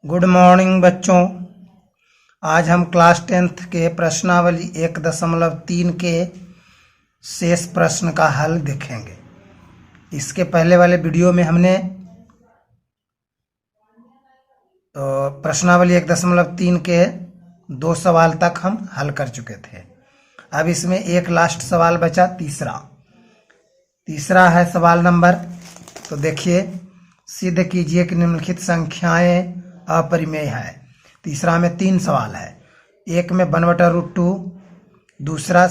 Good morning बच्चों। आज हम क्लास 10th के प्रश्नावली 1.3 के शेष प्रश्न का हल देखेंगे। इसके पहले वाले वीडियो में हमने प्रश्नावली 1.3 के 2 सवाल तक हम हल कर चुके थे। अब इसमें एक लास्ट सवाल बचा, तीसरा है सवाल नंबर। तो देखिए, सिद्ध कीजिए कि निम्नलिखित संख्याएं अपरिमेय है। तीसरा में 3 सवाल है। एक में 1/√2, दूसरा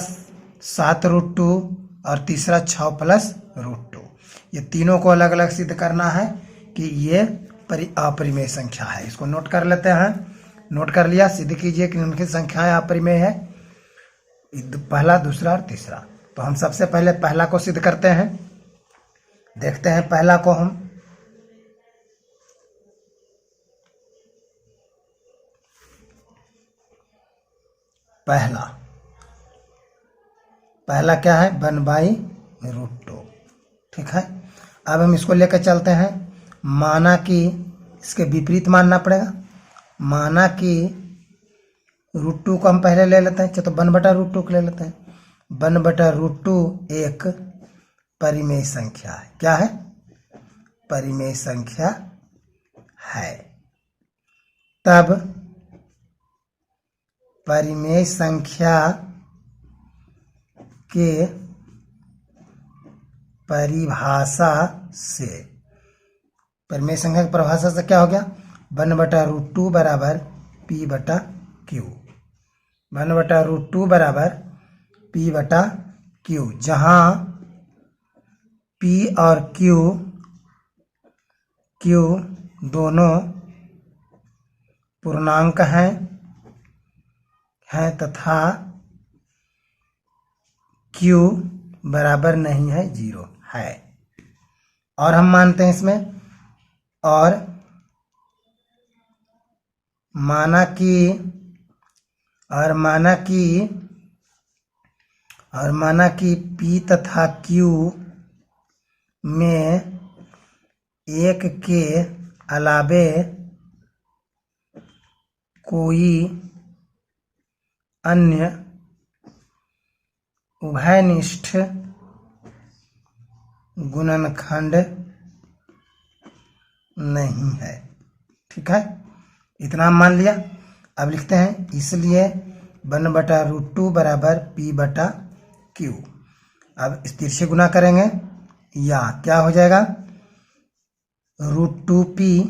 7√2 और तीसरा 6+√2। ये तीनों को अलग अलग सिद्ध करना है कि ये अपरिमेय संख्या है। इसको नोट कर लेते हैं। नोट कर लिया। सिद्ध कीजिए कि निम्नलिखित संख्याएं अपरिमेय है। पहला, दूसरा और तीसरा। तो हम सबसे पहले पहला को सिद्ध करते हैं। देखते हैं पहला को हम। पहला क्या है? 1/√2। ठीक है। अब हम इसको लेकर चलते हैं। माना कि इसके विपरीत मानना पड़ेगा। माना कि √2 को हम पहले ले लेते हैं। तो 1/√2 को ले लेते हैं। 1/√2 एक परिमेय संख्या है। क्या है? परिमेय संख्या है। तब परिमेय संख्या के परिभाषा से, परिमेय संख्या की परिभाषा से क्या हो गया? 1/√2 बराबर P/Q। 1/√2 बराबर P/Q, जहां P और Q दोनों पूर्णांक हैं तथा Q बराबर नहीं है 0 है। और हम मानते हैं इसमें, और माना कि P तथा Q में एक के अलावे कोई अन्य उभयनिष्ठ गुणनखंड नहीं है। ठीक है, इतना हम मान लिया। अब लिखते हैं, इसलिए 1/√2 बराबर P/Q। अब इस तिरछे गुना करेंगे, या क्या हो जाएगा? √2P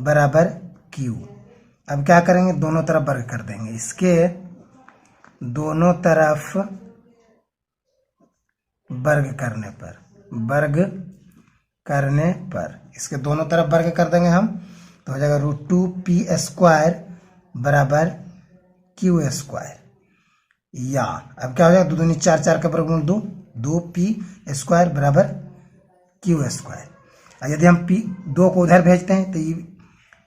बराबर Q। अब क्या करेंगे? दोनों तरफ वर्ग कर देंगे। इसके दोनों तरफ वर्ग करने पर इसके दोनों तरफ वर्ग कर देंगे हम। तो हो जाएगा √2P² बराबर Q²। या अब क्या हो जाएगा? 2 दूनी 4, 4 का वर्गमूल 2, 2P² बराबर Q²। यदि हम P2 को उधर भेजते हैं तो ये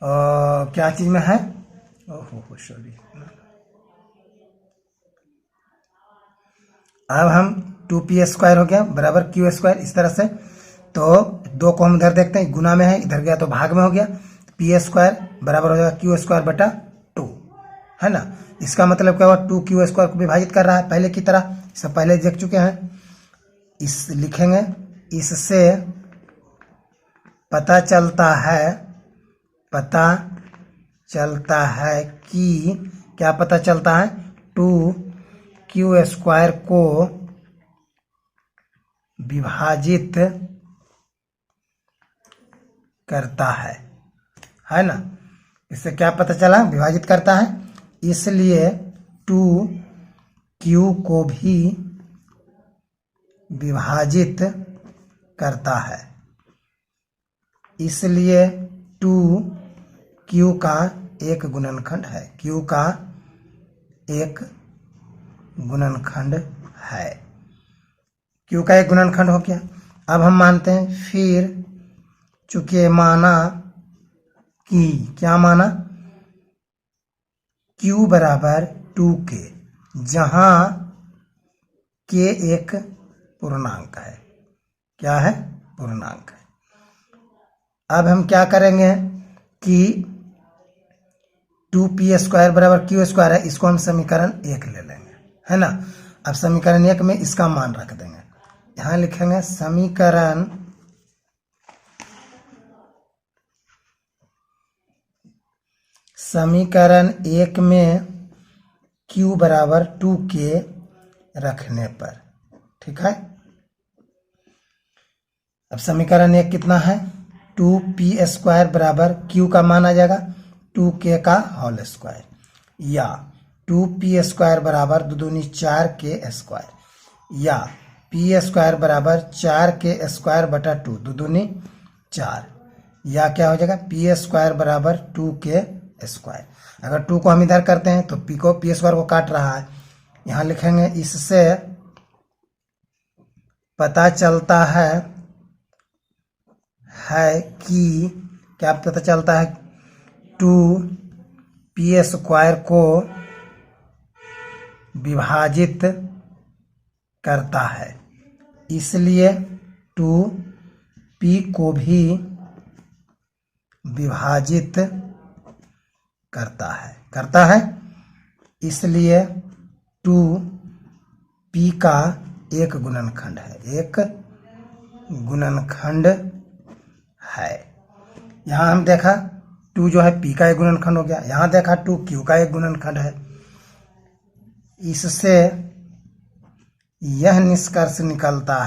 क्या चीज में है? सॉरी। अब हम 2P² हो गया बराबर Q²। इस तरह से तो 2 को हम उधर देखते हैं, गुना में है, इधर गया तो भाग में हो गया। P² बराबर हो जाएगा Q²/2, है ना। इसका मतलब क्या हुआ? 2Q² को विभाजित कर रहा है पहले की तरह। सब पहले देख चुके हैं। इस लिखेंगे, इससे पता चलता है कि क्या पता चलता है? 2Q² को विभाजित करता है ना। इससे क्या पता चला? विभाजित करता है। इसलिए 2Q को भी विभाजित करता है। इसलिए 2Q का एक गुणनखंड है। Q का एक गुणनखंड है। Q का एक गुणनखंड हो गया। अब हम मानते हैं, फिर चूंकि माना कि, क्या माना? Q बराबर 2K, जहां K एक पूर्णांक है। क्या है? पूर्णांक है। अब हम क्या करेंगे कि 2p² बराबर q² है, इसको हम समीकरण 1 ले लेंगे, है ना। अब समीकरण 1 में इसका मान रख देंगे, यहां लिखेंगे समीकरण 1 में q बराबर 2k रखने पर, ठीक है। अब समीकरण 1 कितना है, 2p² बराबर q का मान आ जाएगा 2k का होल स्क्वायर, या 2p² बराबर 2 दूनी 4k², या p² बराबर 4k² बटा 2, 2 दूनी 4, या क्या हो जाएगा p² बराबर 2k²। अगर 2 को हम इधर करते हैं तो p² को काट रहा है, यहां लिखेंगे इससे पता चलता है कि क्या पता चलता है, 2p² को विभाजित करता है, इसलिए 2p को भी विभाजित करता है, इसलिए 2p का एक गुणनखंड है, यहां हम देखा 2 जो है p का एक गुणनखंड हो गया, यहां देखा 2 q का एक गुणनखंड है। इससे यह निष्कर्ष निकलता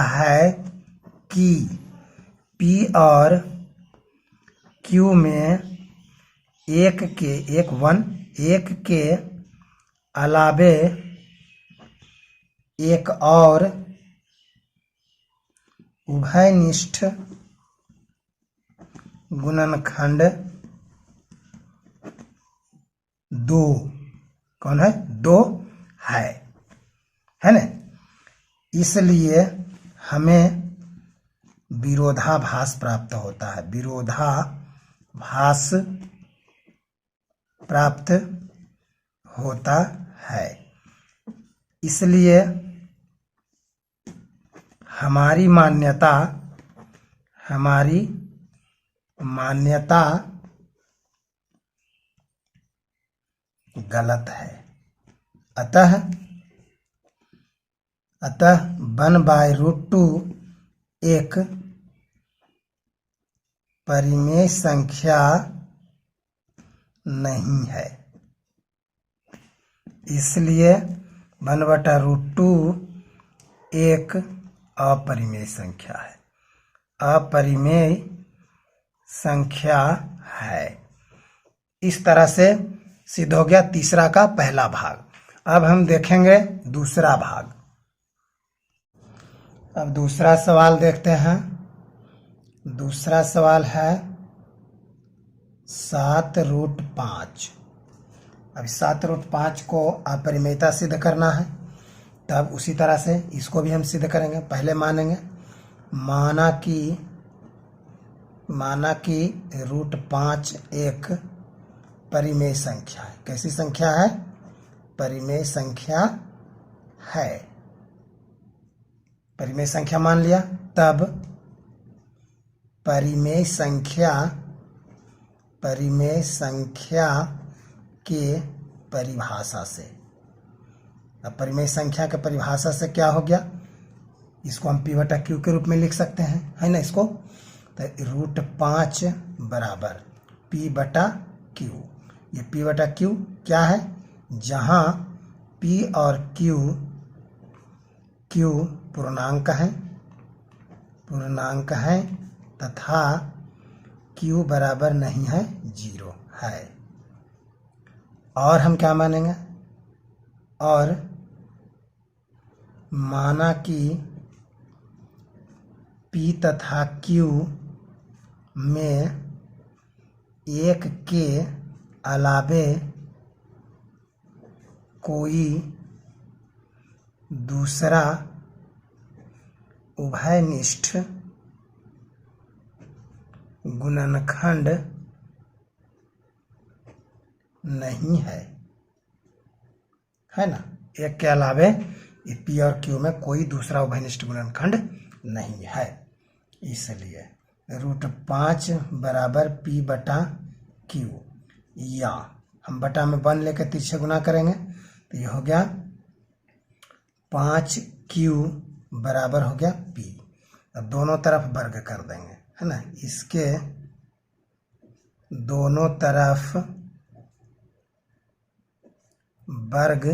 है कि p और q में एक के अलावे एक और उभयनिष्ठ गुणनखंड 2 कौन है, 2 है ना। इसलिए हमें विरोधाभास प्राप्त होता है, विरोधाभास प्राप्त होता है। इसलिए हमारी मान्यता गलत है। अतः 1/√2 एक परिमेय संख्या नहीं है, इसलिए 1/√2 एक अपरिमेय संख्या है। इस तरह से सिद्ध हो गया तीसरा का पहला भाग। अब हम देखेंगे दूसरा भाग। अब दूसरा सवाल देखते हैं। दूसरा सवाल है 7√5। अब 7√5 को अपरिमेयता सिद्ध करना है, तब उसी तरह से इसको भी हम सिद्ध करेंगे। पहले मानेंगे, माना कि √5 एक परिमेय संख्या है। कैसी संख्या है, परिमेय संख्या है। परिमेय संख्या मान लिया, तब परिमेय संख्या के परिभाषा से, अब परिमेय संख्या के परिभाषा से क्या हो गया, इसको हम p/q के रूप में लिख सकते हैं, है ना। इसको तो √5 बराबर p/q। ये p/q क्या है, जहां p और q पूर्णांक हैं तथा q बराबर नहीं है 0 है। और हम क्या मानेंगे, और माना कि p तथा q में एक के अलावे कोई दूसरा उभयनिष्ठ गुणनखंड नहीं है ना। एक के अलावे p और q में कोई दूसरा उभयनिष्ठ गुणनखंड नहीं है, इसलिए √5 बराबर P बटा Q, या हम बटा में 1 लेकर तिरछे गुना करेंगे तो ये हो गया 5Q बराबर हो गया P। अब दोनों तरफ वर्ग कर देंगे, है ना। इसके दोनों तरफ वर्ग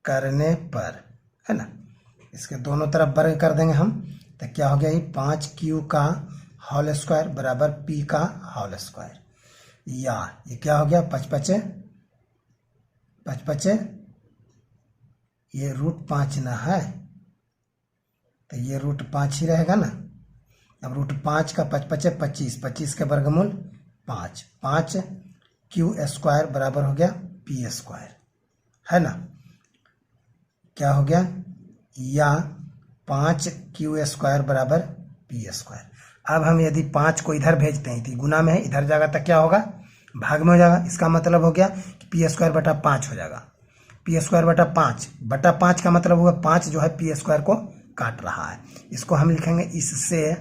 करने पर, है ना, इसके दोनों तरफ वर्ग कर देंगे हम, तो क्या हो गया, ये 5Q का होल स्क्वायर बराबर P का होल स्क्वायर, या ये क्या हो गया 5×5 5×5, ये √5 ना है तो ये √5 ही रहेगा ना। अब √5 का 5×5 25, 25 के वर्गमूल 5, 5Q² बराबर हो गया P², है ना। क्या हो गया, या 5Q² बराबर P²। अब हम यदि 5 को इधर भेजते हैं तो गुना में है, इधर जाएगा तो क्या होगा, भाग में हो जाएगा। इसका मतलब हो गया कि P² बटा 5 हो जाएगा। P² बटा 5 का मतलब होगा 5 जो है P² को काट रहा है। इसको हम लिखेंगे इससे,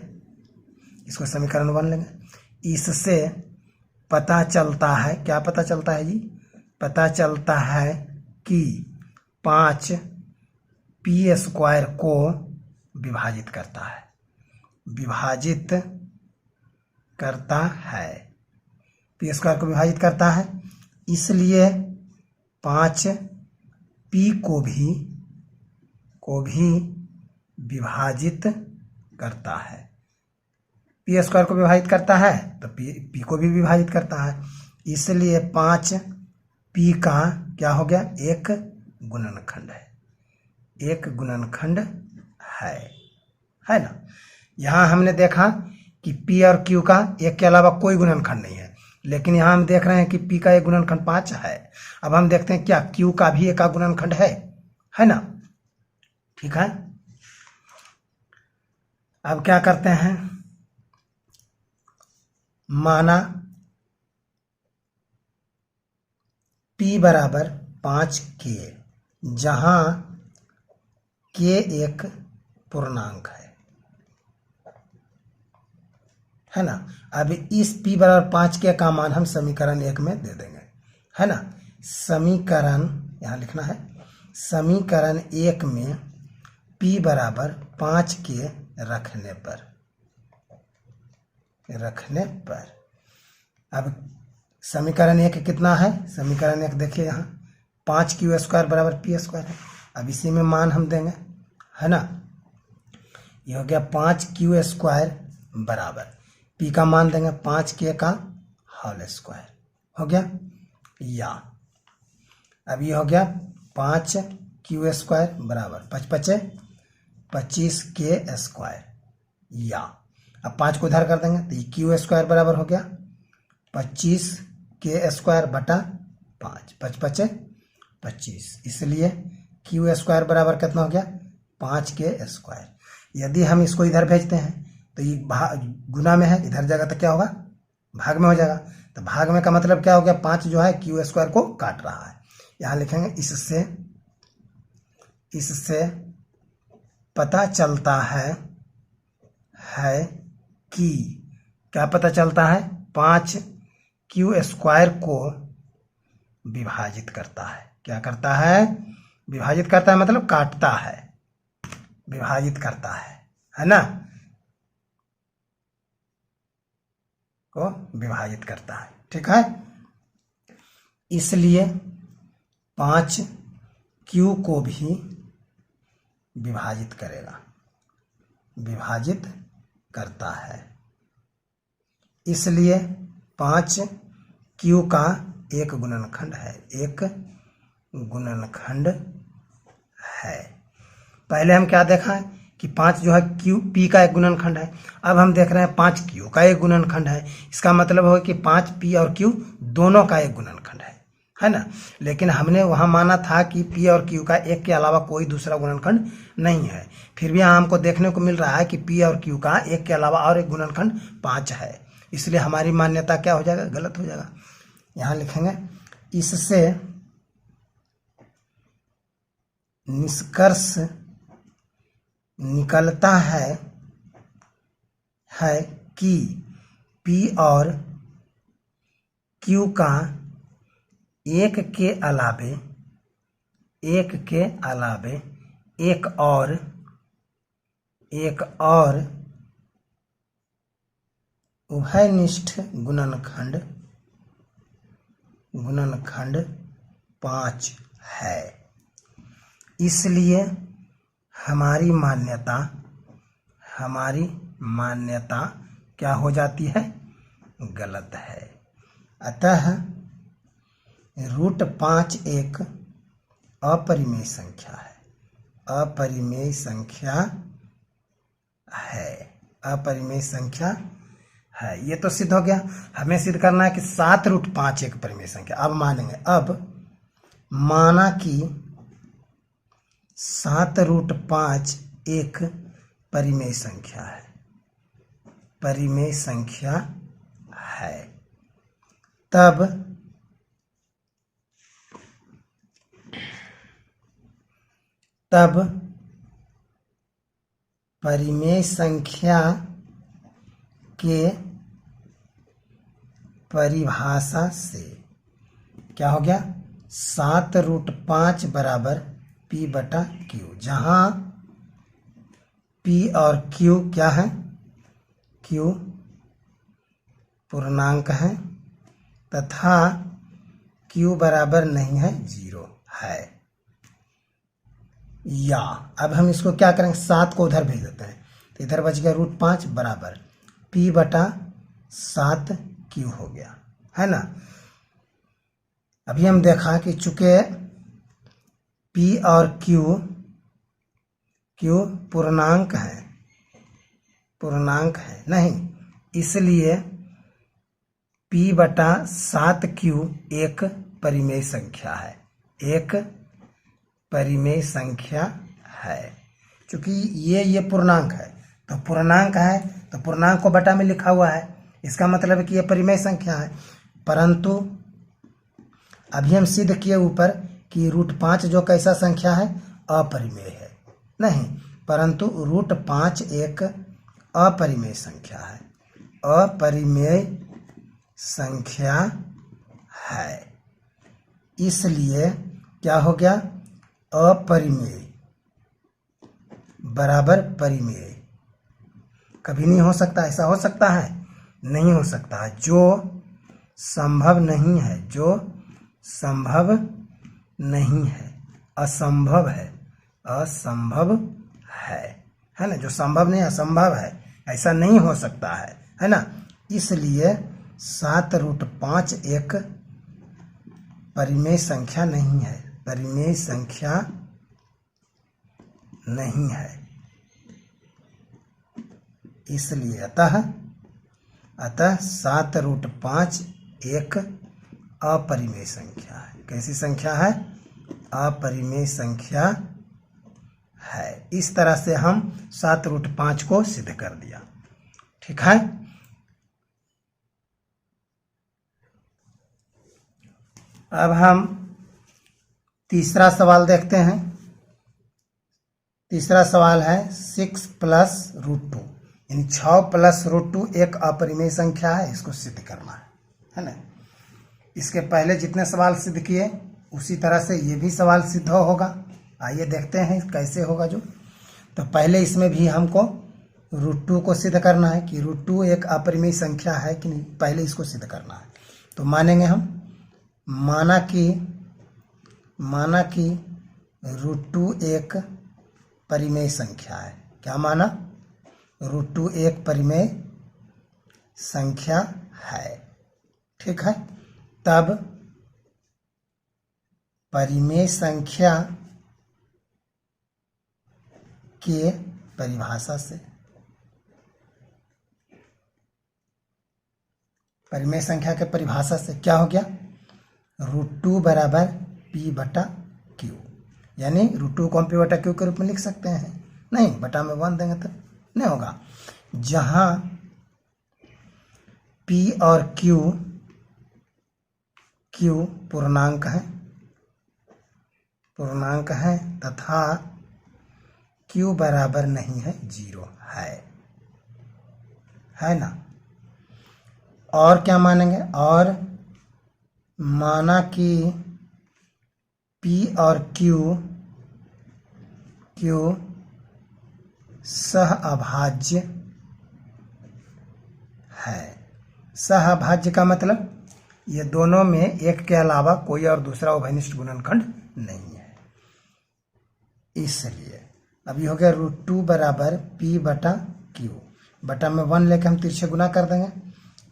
इसको समीकरण 1 लेंगे। इससे पता चलता है, क्या पता चलता है जी, पता चलता है कि 5 P² को विभाजित करता है, विभाजित करता है, P² को विभाजित करता है, इसलिए 5 P को भी विभाजित करता है। P² को विभाजित करता है तो P को भी विभाजित करता है, इसलिए 5 P का क्या हो गया, एक गुणनखंड है, एक गुणनखंड है ना। यहाँ हमने देखा कि P और Q का एक के अलावा कोई गुणनखंड नहीं है, लेकिन यहाँ हम देख रहे हैं कि P का एक गुणनखंड 5 है। अब हम देखते हैं क्या Q का भी एक गुणनखंड है ना, ठीक है। अब क्या करते हैं, माना P बराबर 5K, जहां K एक पूर्णांक है ना। अब इस P बराबर 5K का मान हम समीकरण 1 में दे देंगे, है ना। समीकरण यहाँ लिखना है, समीकरण 1 में P बराबर 5K रखने पर अब समीकरण 1 कितना है, समीकरण 1 देखिए यहाँ 5Q² बराबर P² है। अब इसी में मान हम देंगे, है ना। ये हो गया 5Q² बराबर P का मान देंगे 5K का होल स्क्वायर, हो गया, या अब ये हो गया 5Q² बराबर 5×5 25K², या अब 5 को इधर कर देंगे तो ये Q² बराबर हो गया 25K² बटा 5, 5×5 25, इसलिए Q² बराबर कितना हो गया 5K²। यदि हम इसको इधर भेजते हैं तो ये गुना में है, इधर जाएगा तो क्या होगा, भाग में हो जाएगा। तो भाग में का मतलब क्या हो गया, 5 जो है Q² को काट रहा है। यहाँ लिखेंगे इससे पता चलता है कि, क्या पता चलता है, 5Q² को विभाजित करता है। क्या करता है, विभाजित करता है मतलब काटता है, विभाजित करता है ना, को विभाजित करता है, ठीक है। इसलिए 5Q को भी विभाजित करेगा, विभाजित करता है, इसलिए 5Q का एक गुणनखंड है, एक गुणनखंड है। पहले हम क्या देखा है कि 5 जो है P का एक गुणनखंड है। अब हम देख रहे हैं 5Q का एक गुणनखंड है। इसका मतलब हो कि 5P और Q दोनों का एक गुणनखंड है ना। लेकिन हमने वहां माना था कि P और Q का एक के अलावा कोई दूसरा गुणनखंड नहीं है। फिर भी यहाँ हमको देखने को मिल रहा है कि P और Q का एक के अलावा और एक गुणनखंड 5 है, इसलिए हमारी मान्यता क्या हो जाएगा, गलत हो जाएगा। यहाँ लिखेंगे इससे निष्कर्ष निकलता है है कि P और Q का एक के अलावे एक और उभयनिष्ठ गुणनखंड 5 है। इसलिए हमारी मान्यता क्या हो जाती है? गलत है। अतः √5 एक अपरिमेय संख्या है। ये तो सिद्ध हो गया। हमें सिद्ध करना है कि 7√5 एक परिमेय संख्या। अब मानेंगे। अब माना कि 7√5 एक परिमेय संख्या है। तब परिमेय संख्या के परिभाषा से क्या हो गया? 7√5 बराबर P/Q, जहां P और Q क्या है? Q पूर्णांक है तथा Q बराबर नहीं है 0 है। या अब हम इसको क्या करेंगे? 7 को उधर भेज देते हैं तो इधर बच गया √5 बराबर P/7Q हो गया, है ना। अभी हम देखा कि चूंकि P और Q पूर्णांक है नहीं, इसलिए P/7Q एक परिमेय संख्या है। चूंकि ये पूर्णांक है तो पूर्णांक को बटा में लिखा हुआ है, इसका मतलब है कि ये परिमेय संख्या है। परंतु अभी हम सिद्ध किए ऊपर कि √5 जो कैसा संख्या है? अपरिमेय है। नहीं, परंतु √5 एक अपरिमेय संख्या है। इसलिए क्या हो गया? अपरिमेय बराबर परिमेय। कभी नहीं हो सकता। ऐसा हो सकता है? नहीं हो सकता। जो संभव नहीं है, असंभव है ना। जो संभव नहीं, असंभव है, ऐसा नहीं हो सकता है ना। इसलिए 7√5 एक परिमेय संख्या नहीं है। इसलिए अतः 7√5 एक अपरिमेय संख्या है। कैसी संख्या है? अपरिमेय संख्या है। इस तरह से हम 7√5 को सिद्ध कर दिया। ठीक है। अब हम तीसरा सवाल देखते हैं। तीसरा सवाल है 6 + √2, यानी 6 + √2 एक अपरिमेय संख्या है। इसको सिद्ध करना है ना। इसके पहले जितने सवाल सिद्ध किए उसी तरह से ये भी सवाल सिद्ध होगा। आइए देखते हैं कैसे होगा। जो तो पहले इसमें भी हमको √2 को सिद्ध करना है कि √2 एक अपरिमेय संख्या है कि नहीं। पहले इसको सिद्ध करना है तो मानेंगे हम। माना कि √2 एक परिमेय संख्या है। क्या माना? √2 एक परिमेय संख्या है। ठीक है। तब परिमेय संख्या के परिभाषा से क्या हो गया? √2 बराबर P/Q, यानी √2 को हम P/Q के रूप में लिख सकते हैं। नहीं, बटा में 1 देंगे तो नहीं होगा। जहां P और Q पूर्णांक है तथा Q बराबर नहीं है 0 है है ना। और क्या मानेंगे, और माना कि P और Q सह अभाज्य है। सह अभाज्य का मतलब ये दोनों में एक के अलावा कोई और दूसरा उभयनिष्ठ गुणनखंड नहीं है। इसलिए अब ये हो गया √2 बराबर P बटा Q, बटा में 1 लेके हम तिरछे गुना कर देंगे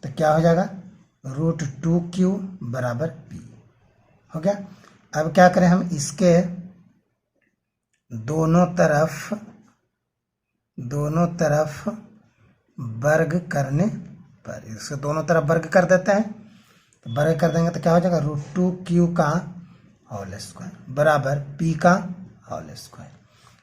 तो क्या हो जाएगा, √2Q बराबर P हो गया। अब क्या करें, हम इसके दोनों तरफ वर्ग करने पर, इसके दोनों तरफ वर्ग कर देते हैं, तो वर्ग कर देंगे तो क्या हो जाएगा, √2Q का होल स्क्वायर बराबर P का होल स्क्वायर,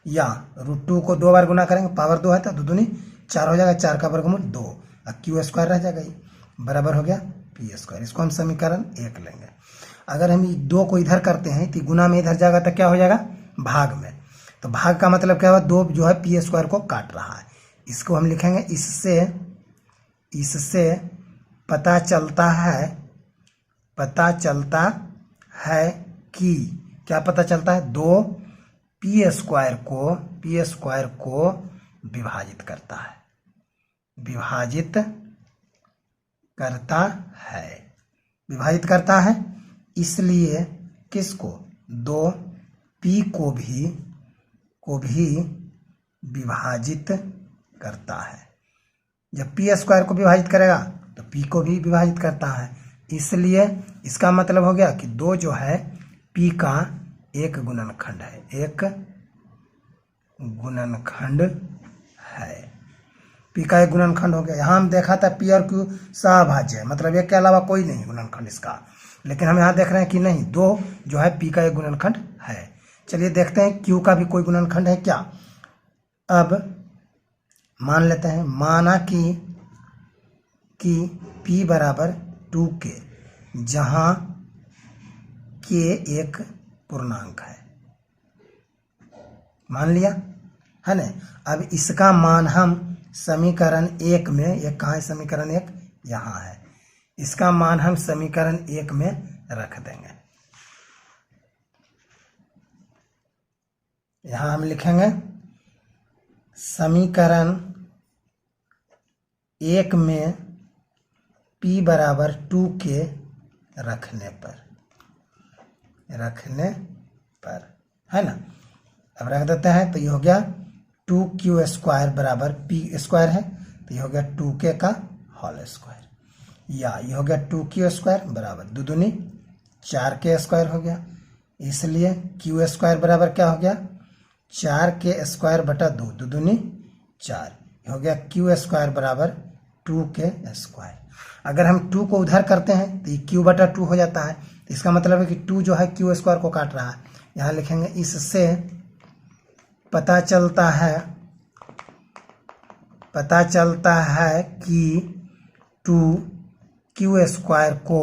या √2 को 2 बार गुना करेंगे, पावर 2 है तो 2 दूनी 4 हो जाएगा, 4 का वर्गमूल 2, और Q स्क्वायर रह जाएगा, ये बराबर हो गया P स्क्वायर। इसको हम समीकरण 1 लेंगे। अगर हम 2 को इधर करते हैं तो गुना में इधर जाएगा तो क्या हो जाएगा, भाग में, तो भाग का मतलब क्या हुआ, 2 जो है P स्क्वायर को काट रहा है। इसको हम लिखेंगे, इससे पता चलता है कि क्या पता चलता है, 2 P स्क्वायर को विभाजित करता है। इसलिए किसको, 2 P को भी विभाजित करता है। जब P स्क्वायर को विभाजित करेगा तो P को भी विभाजित करता है। इसलिए इसका मतलब हो गया कि 2 जो है P का एक गुणनखंड है, P का एक गुणनखंड हो गया। यहाँ हम देखा था P और Q सहअभाज्य है, मतलब एक के अलावा कोई नहीं गुणनखंड इसका, लेकिन हम यहाँ देख रहे हैं कि नहीं, 2 जो है P का एक गुणनखंड है। चलिए देखते हैं Q का भी कोई गुणनखंड है क्या। अब मान लेते हैं, माना कि P बराबर 2K, जहाँ K एक पूर्णांक है, मान लिया है ना। अब इसका मान हम समीकरण 1 में, एक कहाँ है समीकरण 1, यहाँ है, इसका मान हम समीकरण 1 में रख देंगे। यहाँ हम लिखेंगे समीकरण 1 में P बराबर 2K रखने पर है ना। अब रख देते हैं तो ये हो गया 2Q स्क्वायर बराबर P स्क्वायर है, तो ये हो गया 2K का होल स्क्वायर, या ये हो गया 2Q स्क्वायर बराबर 2 दूनी 4K स्क्वायर हो गया। इसलिए Q स्क्वायर बराबर क्या हो गया, 4K स्क्वायर बटा 2, 2 दूनी 4, हो गया Q स्क्वायर बराबर 2K स्क्वायर। अगर हम 2 को उधर करते हैं तो ये Q बटा 2 हो जाता है, तो इसका मतलब है कि 2 जो है Q स्क्वायर को काट रहा है। यहाँ लिखेंगे, इससे पता चलता है कि 2 Q स्क्वायर को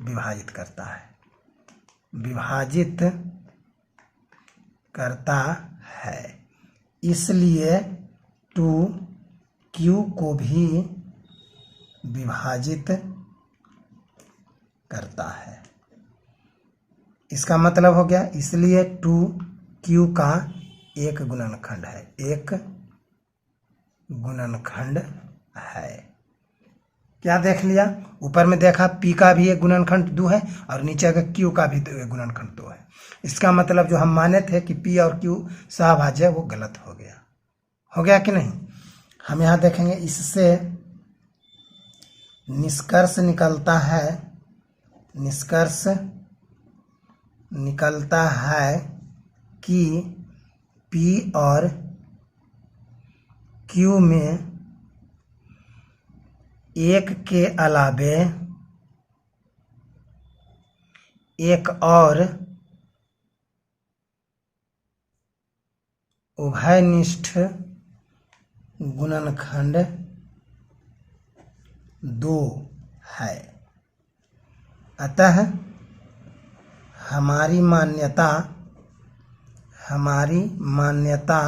विभाजित करता है। इसलिए 2 Q को भी विभाजित करता है। इसका मतलब हो गया, इसलिए 2Q का एक गुणनखंड है। क्या देख लिया, ऊपर में देखा P का भी एक गुणनखंड 2 है और नीचे का Q का भी एक गुणनखंड 2 है। इसका मतलब जो हम माने थे कि P और Q सहअभाज्य है, वो गलत हो गया कि नहीं। हम यहाँ देखेंगे, इससे निष्कर्ष निकलता है कि P और Q में एक के अलावे एक और उभयनिष्ठ गुणनखंड 2 है। अतः हमारी मान्यता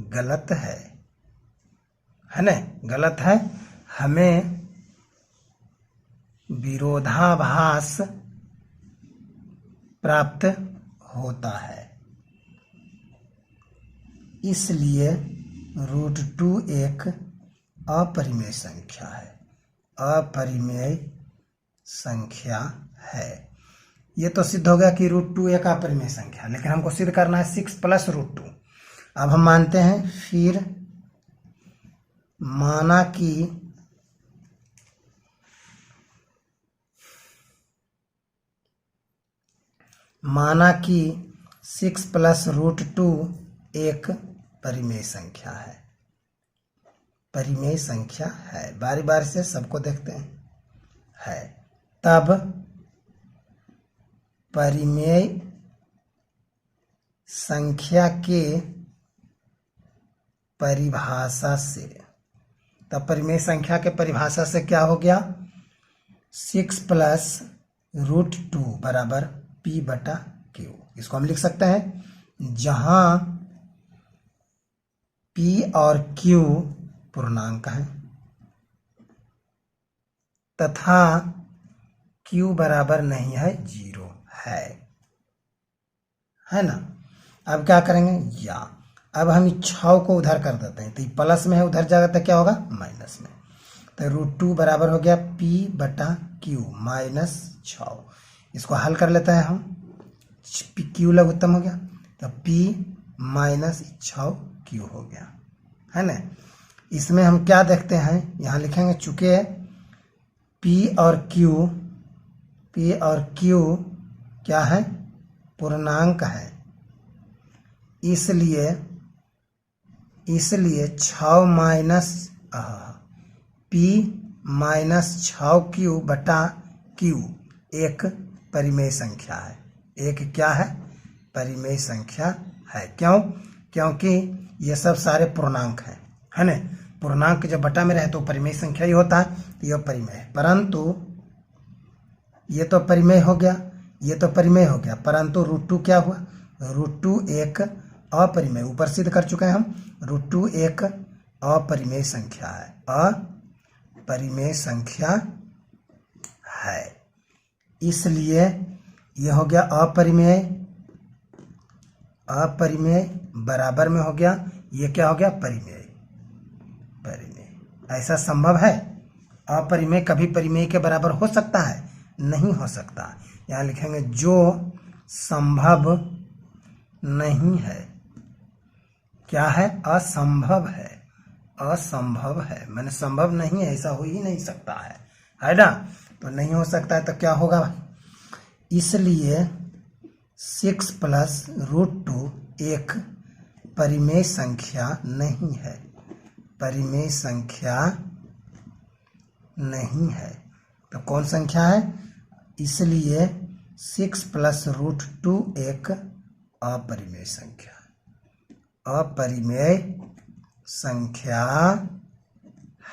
गलत है। है ना, गलत है। हमें विरोधाभास प्राप्त होता है, इसलिए √2 एक अपरिमेय संख्या है, अपरिमेय संख्या है। ये तो सिद्ध हो गया कि √2 एक अपरिमेय संख्या, लेकिन हमको सिद्ध करना है 6 + √2। अब हम मानते हैं, फिर माना कि 6 + √2 एक परिमेय संख्या है, परिमेय संख्या है। बारी बारी से सबको देखते हैं, है। तब परिमेय संख्या के परिभाषा से, तब परिमेय संख्या के परिभाषा से क्या हो गया, 6 + √2 बराबर P/Q। इसको हम लिख सकते हैं, जहां P और Q पूर्णांक है तथा Q बराबर नहीं है 0 है ना। अब क्या करेंगे, या अब हम 6 को उधर कर देते हैं, तो प्लस में है, उधर जाएगा तो क्या होगा, माइनस में। तो √2 बराबर हो गया P/Q -6। इसको हल कर लेते हैं हम, Q लघुत्तम हो गया तो P - 6Q हो गया, है ना। इसमें हम क्या देखते हैं, यहाँ लिखेंगे, चूंकि P और Q क्या है, पूर्णांक है, इसलिए 6 माइनस P -6Q/Q एक परिमेय संख्या है, एक क्या है, परिमेय संख्या है। क्यों, क्योंकि ये सब सारे पूर्णांक हैं, है ना। पूर्णांक जब बटा में रहे तो परिमेय संख्या ही होता है, तो यह परिमेय है। परंतु ये तो परिमेय हो गया, ये तो परिमेय हो गया, परंतु √2 क्या हुआ, √2 एक अपरिमेय, ऊपर सिद्ध कर चुके हैं हम, √2 एक अपरिमेय संख्या है, अपरिमेय संख्या है। इसलिए यह हो गया अपरिमेय, अपरिमेय बराबर में हो गया, ये क्या हो गया, परिमेय। परिमेय ऐसा संभव है, अपरिमेय कभी परिमेय के बराबर हो सकता है, नहीं हो सकता। यहाँ लिखेंगे, जो संभव नहीं है, क्या है, असंभव है, असंभव है, मैंने संभव नहीं है, ऐसा हो ही नहीं सकता है ना। तो नहीं हो सकता है तो क्या होगा, इसलिए 6 + √2 एक परिमेय संख्या नहीं है, परिमेय संख्या नहीं है। तो कौन संख्या है, इसलिए 6 + √2 एक अपरिमेय संख्या, अपरिमेय संख्या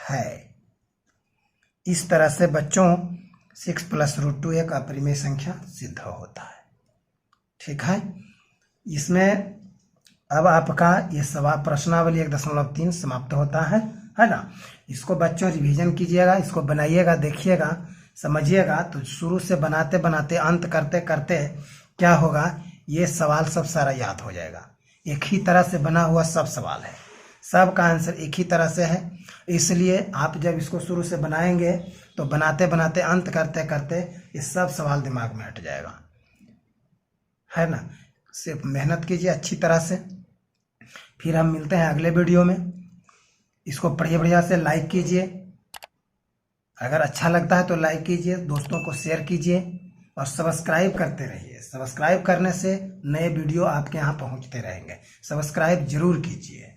है। इस तरह से बच्चों 6 + √2 एक अपरिमेय संख्या सिद्ध होता है, ठीक है। इसमें अब आपका ये सवाल प्रश्नावली 1.3 समाप्त होता है ना। इसको बच्चों रिवीजन कीजिएगा, इसको बनाइएगा, देखिएगा, समझिएगा, तो शुरू से बनाते बनाते अंत करते करते क्या होगा, ये सवाल सब सारा याद हो जाएगा। एक ही तरह से बना हुआ सब सवाल है, सब का आंसर एक ही तरह से है। इसलिए आप जब इसको शुरू से बनाएंगे तो बनाते बनाते अंत करते करते ये सब सवाल दिमाग में हट जाएगा, है ना। सिर्फ मेहनत कीजिए अच्छी तरह से। फिर हम मिलते हैं अगले वीडियो में। इसको बढ़िया बढ़िया से लाइक कीजिए, अगर अच्छा लगता है तो लाइक कीजिए, दोस्तों को शेयर कीजिए और सब्सक्राइब करते रहिए। सब्सक्राइब करने से नए वीडियो आपके यहाँ पहुँचते रहेंगे, सब्सक्राइब जरूर कीजिए।